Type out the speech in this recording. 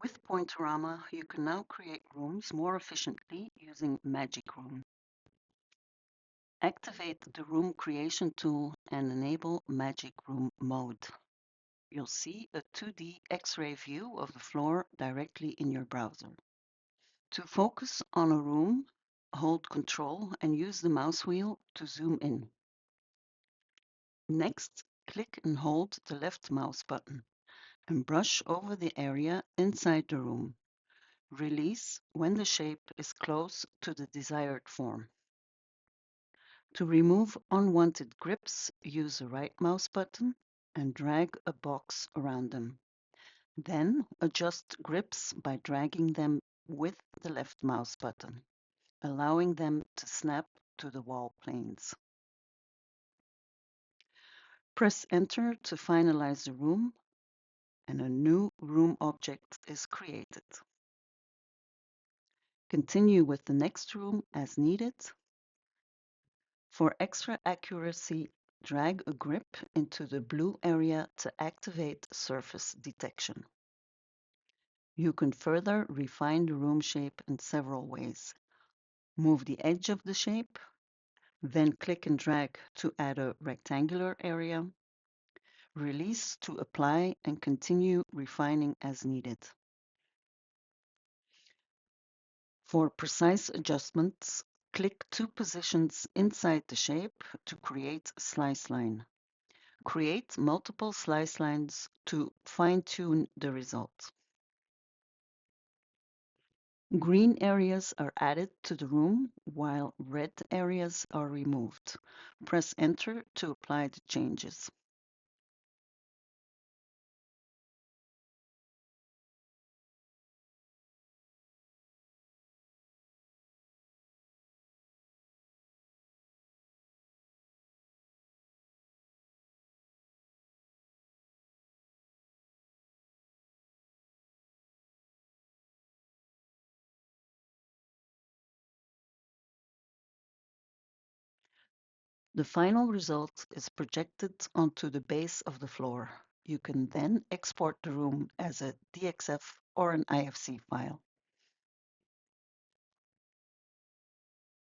With Pointorama, you can now create rooms more efficiently using Magic Room. Activate the Room Creation tool and enable Magic Room mode. You'll see a 2D X-ray view of the floor directly in your browser. To focus on a room, hold Control and use the mouse wheel to zoom in. Next, click and hold the left mouse button and brush over the area inside the room. Release when the shape is close to the desired form. To remove unwanted grips, use the right mouse button and drag a box around them. Then adjust grips by dragging them with the left mouse button, allowing them to snap to the wall planes. Press Enter to finalize the room, and a new room object is created. Continue with the next room as needed. For extra accuracy, drag a grip into the blue area to activate surface detection. You can further refine the room shape in several ways. Move the edge of the shape, then click and drag to add a rectangular area. Release to apply and continue refining as needed. For precise adjustments, click two positions inside the shape to create a slice line. Create multiple slice lines to fine-tune the result. Green areas are added to the room while red areas are removed. Press Enter to apply the changes. The final result is projected onto the base of the floor. You can then export the room as a DXF or an IFC file.